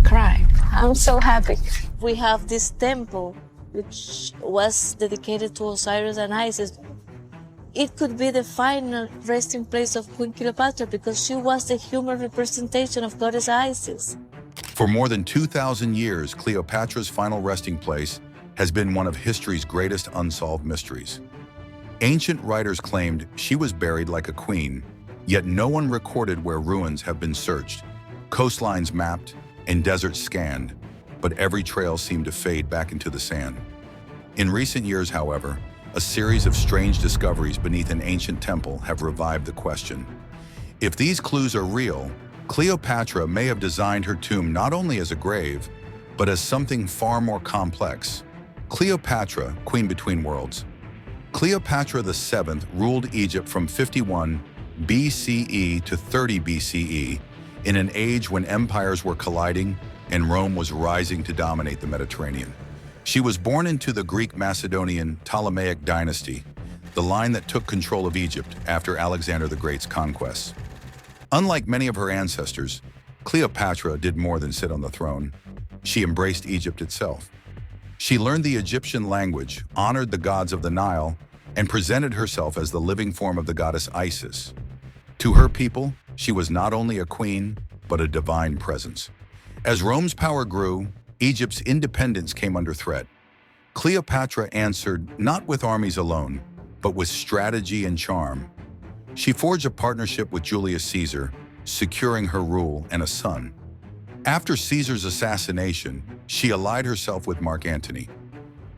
cry. I'm so happy. We have this temple which was dedicated to Osiris and Isis. It could be the final resting place of Queen Cleopatra because she was the human representation of goddess Isis. For more than 2,000 years, Cleopatra's final resting place has been one of history's greatest unsolved mysteries. Ancient writers claimed she was buried like a queen, yet no one recorded where ruins have been searched, coastlines mapped, and deserts scanned, but every trail seemed to fade back into the sand. In recent years, however, a series of strange discoveries beneath an ancient temple have revived the question. If these clues are real, Cleopatra may have designed her tomb not only as a grave, but as something far more complex. Cleopatra, Queen Between Worlds. Cleopatra VII ruled Egypt from 51 BCE to 30 BCE, in an age when empires were colliding and Rome was rising to dominate the Mediterranean. She was born into the Greek-Macedonian Ptolemaic dynasty, the line that took control of Egypt after Alexander the Great's conquests. Unlike many of her ancestors, Cleopatra did more than sit on the throne. She embraced Egypt itself. She learned the Egyptian language, honored the gods of the Nile, and presented herself as the living form of the goddess Isis. To her people, she was not only a queen, but a divine presence. As Rome's power grew, Egypt's independence came under threat. Cleopatra answered not with armies alone, but with strategy and charm. She forged a partnership with Julius Caesar, securing her rule and a son. After Caesar's assassination, she allied herself with Mark Antony.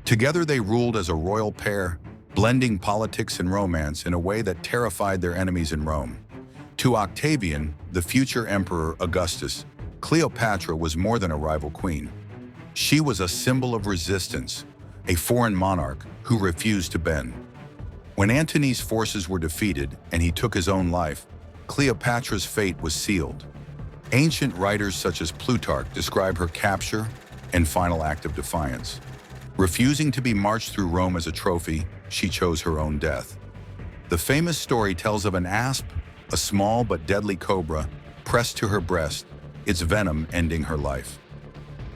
Together they ruled as a royal pair, blending politics and romance in a way that terrified their enemies in Rome. To Octavian, the future emperor Augustus, Cleopatra was more than a rival queen. She was a symbol of resistance, a foreign monarch who refused to bend. When Antony's forces were defeated and he took his own life, Cleopatra's fate was sealed. Ancient writers such as Plutarch describe her capture and final act of defiance. Refusing to be marched through Rome as a trophy, she chose her own death. The famous story tells of an asp, a small but deadly cobra, pressed to her breast, its venom ending her life.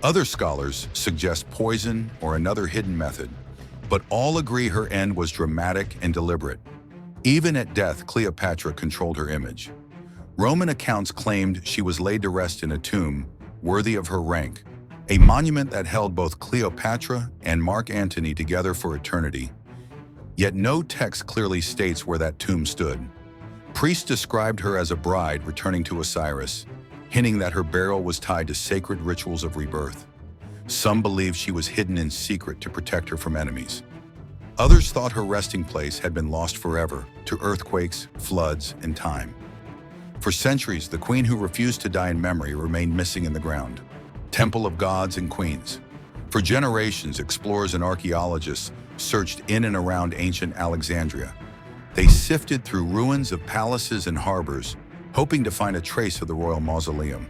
Other scholars suggest poison or another hidden method, but all agree her end was dramatic and deliberate. Even at death, Cleopatra controlled her image. Roman accounts claimed she was laid to rest in a tomb worthy of her rank, a monument that held both Cleopatra and Mark Antony together for eternity. Yet no text clearly states where that tomb stood. Priests described her as a bride returning to Osiris, hinting that her burial was tied to sacred rituals of rebirth. Some believed she was hidden in secret to protect her from enemies. Others thought her resting place had been lost forever to earthquakes, floods, and time. For centuries, the queen who refused to die in memory remained missing in the ground. Temple of gods and queens. For generations, explorers and archaeologists searched in and around ancient Alexandria. They sifted through ruins of palaces and harbors, hoping to find a trace of the royal mausoleum.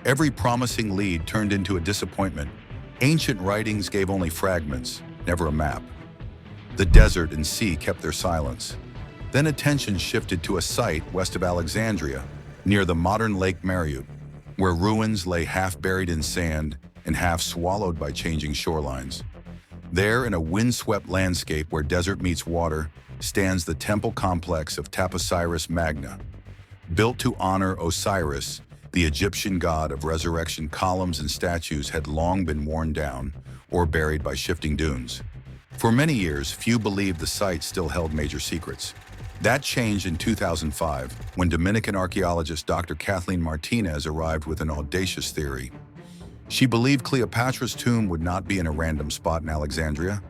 Every promising lead turned into a disappointment. Ancient writings gave only fragments, never a map. The desert and sea kept their silence. Then attention shifted to a site west of Alexandria, near the modern Lake Mariut, where ruins lay half buried in sand and half swallowed by changing shorelines. There, in a windswept landscape where desert meets water, stands the temple complex of Taposiris Magna. Built to honor Osiris, the Egyptian god of resurrection, columns and statues had long been worn down or buried by shifting dunes. For many years, few believed the site still held major secrets. That changed in 2005, when Dominican archaeologist Dr. Kathleen Martinez arrived with an audacious theory. She believed Cleopatra's tomb would not be in a random spot in Alexandria,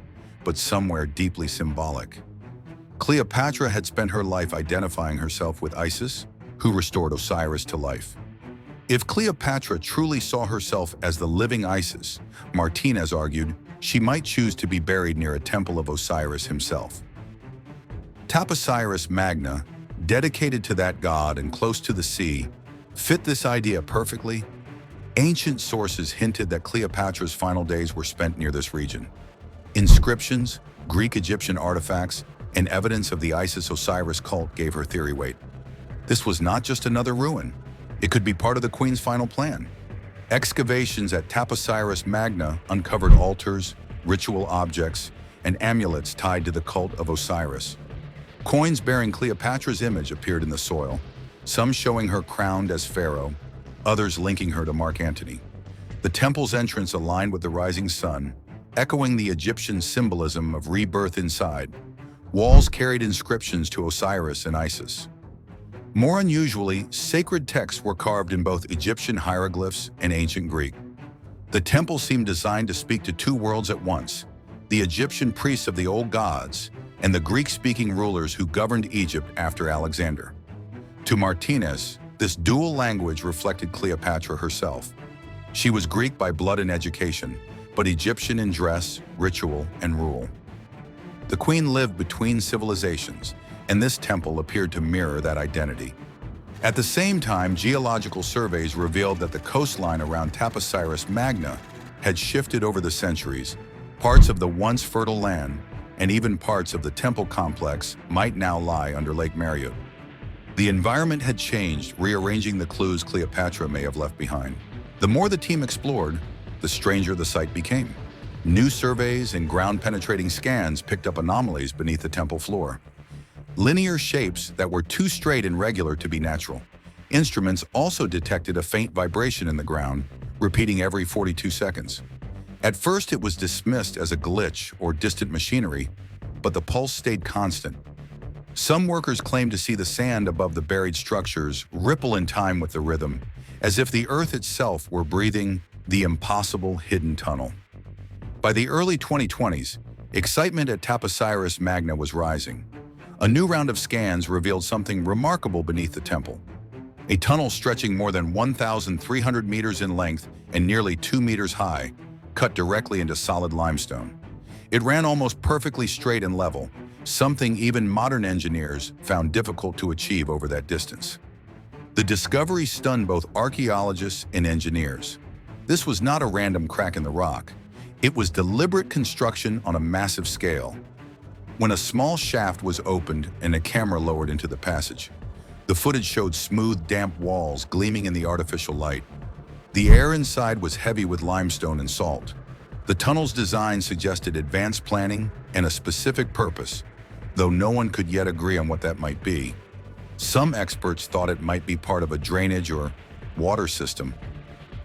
but somewhere deeply symbolic. Cleopatra had spent her life identifying herself with Isis, who restored Osiris to life. If Cleopatra truly saw herself as the living Isis, Martinez argued, she might choose to be buried near a temple of Osiris himself. Taposiris Magna, dedicated to that god and close to the sea, fit this idea perfectly. Ancient sources hinted that Cleopatra's final days were spent near this region. Inscriptions, Greek-Egyptian artifacts, and evidence of the Isis-Osiris cult gave her theory weight. This was not just another ruin. It could be part of the queen's final plan. Excavations at Taposiris Magna uncovered altars, ritual objects, and amulets tied to the cult of Osiris. Coins bearing Cleopatra's image appeared in the soil, some showing her crowned as pharaoh, others linking her to Mark Antony. The temple's entrance aligned with the rising sun, echoing the Egyptian symbolism of rebirth inside. Walls carried inscriptions to Osiris and Isis. More unusually, sacred texts were carved in both Egyptian hieroglyphs and ancient Greek. The temple seemed designed to speak to two worlds at once, the Egyptian priests of the old gods and the Greek-speaking rulers who governed Egypt after Alexander. To Martinez, this dual language reflected Cleopatra herself. She was Greek by blood and education, but Egyptian in dress, ritual, and rule. The queen lived between civilizations, and this temple appeared to mirror that identity. At the same time, geological surveys revealed that the coastline around Taposiris Magna had shifted over the centuries. Parts of the once fertile land, and even parts of the temple complex, might now lie under Lake Mariot. The environment had changed, rearranging the clues Cleopatra may have left behind. The more the team explored, the stranger the site became. New surveys and ground-penetrating scans picked up anomalies beneath the temple floor. Linear shapes that were too straight and regular to be natural. Instruments also detected a faint vibration in the ground, repeating every 42 seconds. At first, it was dismissed as a glitch or distant machinery, but the pulse stayed constant. Some workers claimed to see the sand above the buried structures ripple in time with the rhythm, as if the earth itself were breathing the impossible hidden tunnel. By the early 2020s, excitement at Taposiris Magna was rising. A new round of scans revealed something remarkable beneath the temple. A tunnel stretching more than 1,300 meters in length and nearly 2 meters high, cut directly into solid limestone. It ran almost perfectly straight and level, something even modern engineers found difficult to achieve over that distance. The discovery stunned both archaeologists and engineers. This was not a random crack in the rock. It was deliberate construction on a massive scale. When a small shaft was opened and a camera lowered into the passage, the footage showed smooth, damp walls gleaming in the artificial light. The air inside was heavy with limestone and salt. The tunnel's design suggested advanced planning and a specific purpose, though no one could yet agree on what that might be. Some experts thought it might be part of a drainage or water system.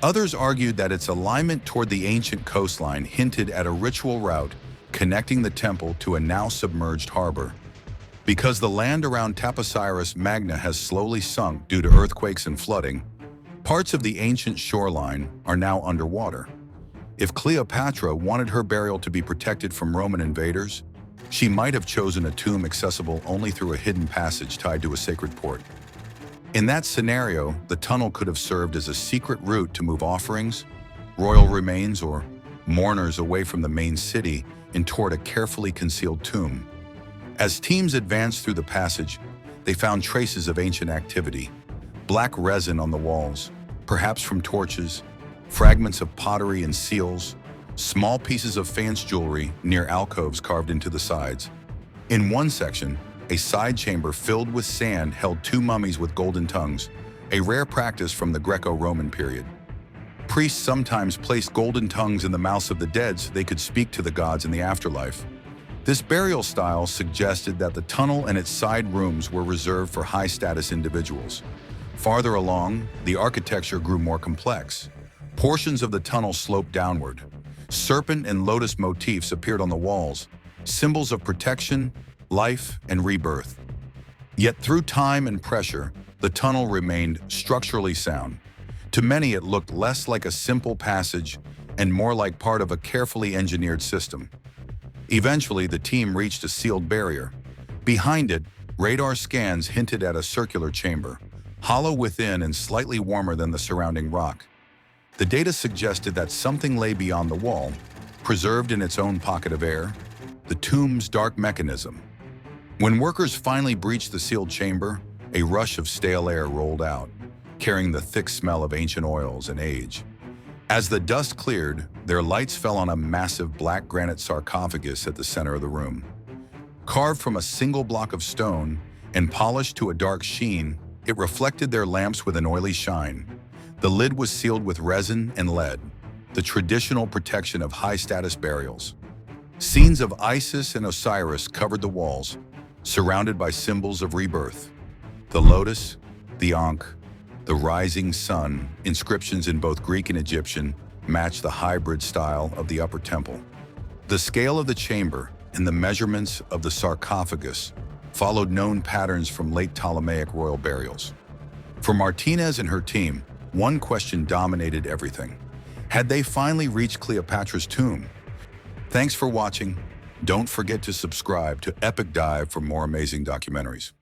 Others argued that its alignment toward the ancient coastline hinted at a ritual route connecting the temple to a now submerged harbor. Because the land around Taposiris Magna has slowly sunk due to earthquakes and flooding, parts of the ancient shoreline are now underwater. If Cleopatra wanted her burial to be protected from Roman invaders, she might have chosen a tomb accessible only through a hidden passage tied to a sacred port. In that scenario, the tunnel could have served as a secret route to move offerings, royal remains, or mourners away from the main city and toward a carefully concealed tomb. As teams advanced through the passage, they found traces of ancient activity. Black resin on the walls, perhaps from torches, fragments of pottery and seals, small pieces of fanced jewelry near alcoves carved into the sides. In one section, a side chamber filled with sand held 2 mummies with golden tongues, a rare practice from the Greco-Roman period. Priests sometimes placed golden tongues in the mouths of the dead so they could speak to the gods in the afterlife. This burial style suggested that the tunnel and its side rooms were reserved for high-status individuals. Farther along, the architecture grew more complex. Portions of the tunnel sloped downward. Serpent and lotus motifs appeared on the walls, symbols of protection, life, and rebirth. Yet through time and pressure, the tunnel remained structurally sound. To many, it looked less like a simple passage and more like part of a carefully engineered system. Eventually, the team reached a sealed barrier. Behind it, radar scans hinted at a circular chamber, hollow within and slightly warmer than the surrounding rock. The data suggested that something lay beyond the wall, preserved in its own pocket of air, the tomb's dark mechanism. When workers finally breached the sealed chamber, a rush of stale air rolled out, carrying the thick smell of ancient oils and age. As the dust cleared, their lights fell on a massive black granite sarcophagus at the center of the room. Carved from a single block of stone and polished to a dark sheen, it reflected their lamps with an oily shine. The lid was sealed with resin and lead, the traditional protection of high-status burials. Scenes of Isis and Osiris covered the walls, surrounded by symbols of rebirth. The lotus, the ankh, the rising sun, inscriptions in both Greek and Egyptian, match the hybrid style of the upper temple. The scale of the chamber and the measurements of the sarcophagus followed known patterns from late Ptolemaic royal burials. For Martinez and her team, one question dominated everything. Had they finally reached Cleopatra's tomb? Thanks for watching. Don't forget to subscribe to Epic Dive for more amazing documentaries.